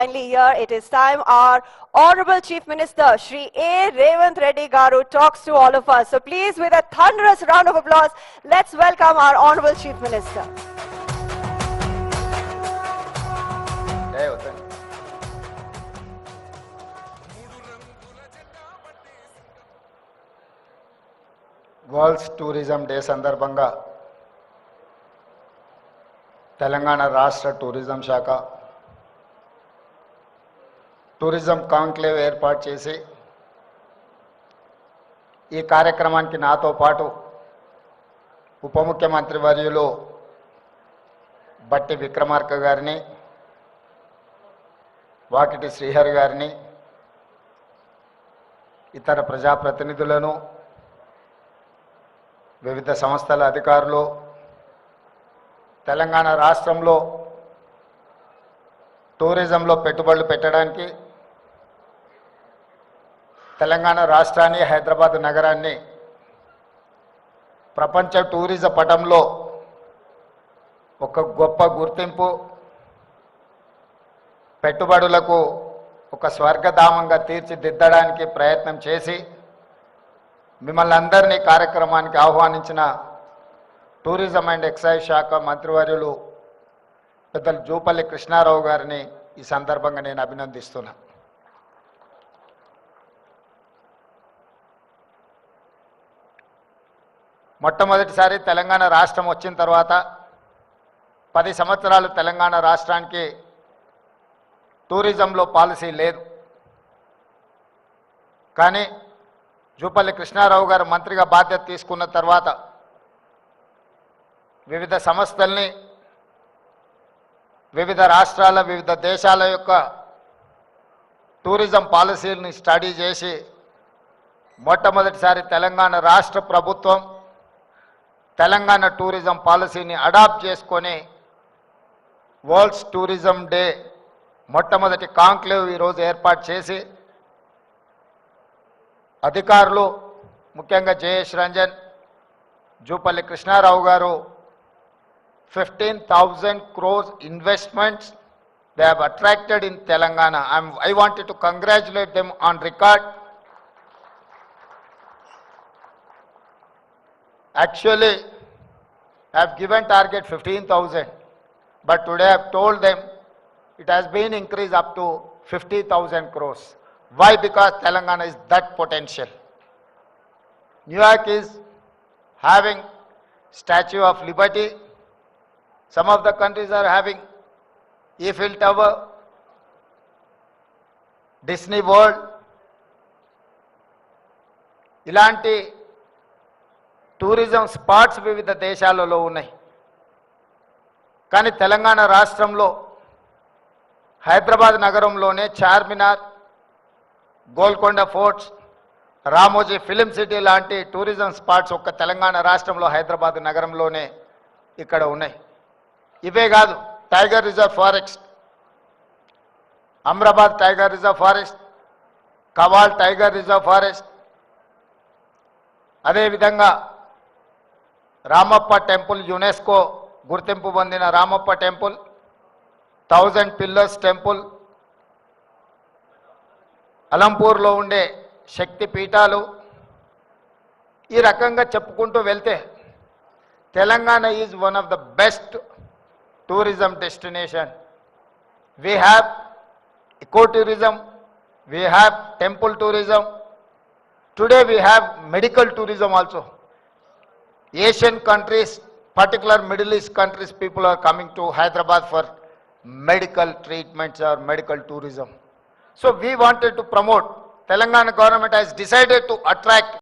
Finally, here it is time our Honorable Chief Minister Shri A. Revant Reddy Garu talks to all of us. So please, with a thunderous round of applause, let's welcome our Honorable Chief Minister. World tourism day సందర్భంగా తెలంగాణ రాష్ట్ర tourism శాఖ tourism conclave ఏర్పాటు చేసి ఈ కార్యక్రమానికి నాతో పాటు ఉప ముఖ్యమంత్రి వర్యులు బట్టి విక్రమార్క గారిని, వాకిటి శ్రీహరి గారిని, ఇతర ప్రజాప్రతినిధులను, వివిధ సంస్థల అధికారులు, తెలంగాణ రాష్ట్రంలో టూరిజంలో పెట్టుబడులు పెట్టడానికి తెలంగాణ రాష్ట్రాన్ని, హైదరాబాద్ నగరాన్ని ప్రపంచ టూరిజం పటంలో ఒక గొప్ప గుర్తింపు, పెట్టుబడులకు ఒక స్వర్గధామంగా తీర్చిదిద్దడానికి ప్రయత్నం చేసి మిమ్మల్ని అందరినీ కార్యక్రమానికి ఆహ్వానించిన టూరిజం అండ్ ఎక్సైజ్ శాఖ మంత్రివర్యులు పెద్దలు జూపల్లి కృష్ణారావు గారిని ఈ సందర్భంగా నేను అభినందిస్తున్నా. మొట్టమొదటిసారి తెలంగాణ రాష్ట్రం వచ్చిన తర్వాత 10 సంవత్సరాలు తెలంగాణ రాష్ట్రానికి టూరిజంలో పాలసీ లేదు. కానీ జూపల్లి కృష్ణారావు గారు మంత్రిగా బాధ్యత తీసుకున్న తర్వాత వివిధ సంస్థల్ని, వివిధ రాష్ట్రాల, వివిధ దేశాల యొక్క టూరిజం పాలసీలని స్టడీ చేసి మొట్టమొదటిసారి తెలంగాణ రాష్ట్ర ప్రభుత్వం తెలంగాణ టూరిజం పాలసీని అడాప్ట్ చేసుకొని వరల్డ్ టూరిజం డే మొట్టమొదటి కాంక్లేవ్ ఈరోజు ఏర్పాటు చేసి అధికారులు, ముఖ్యంగా జయేష్ రంజన్, జూపల్లి కృష్ణారావు గారు 15,000 crores investments they have attracted in Telangana. I wanted to congratulate them on record. Actually, I have given target 15,000, but today I have told them it has been increased up to 50,000 crores. Why? Because Telangana is that potential. New York is having Statue of Liberty. Some of the countries are having Eiffel Tower, Disney World. ఇలాంటి tourism spots వివిధ దేశాలలో ఉన్నాయి. కానీ తెలంగాణ రాష్ట్రంలో హైదరాబాద్ నగరంలోనే Charminar, Golconda forts, Ramoji film city లాంటి tourism spots ఒక్క తెలంగాణ రాష్ట్రంలో హైదరాబాద్ నగరంలోనే ఇక్కడ ఉన్నాయి. ఇవే కాదు, tiger reserve forest, Amrabad tiger reserve forest, Kawal tiger reserve forest, అదేవిధంగా రామప్ప టెంపుల్, యునెస్కో గుర్తింపు పొందిన రామప్ప టెంపుల్, 1000 పిల్లర్స్ టెంపుల్, అలంపూర్లో ఉండే శక్తి పీఠాలు, ఈ రకంగా చెప్పుకుంటూ వెళ్తే Telangana is one of the best tourism destination. We have ecotourism, we have temple tourism, today we have medical tourism also. Asian countries, particular Middle East countries, people are coming to Hyderabad for medical treatments or medical tourism. So we wanted to promote, Telangana government has decided to attract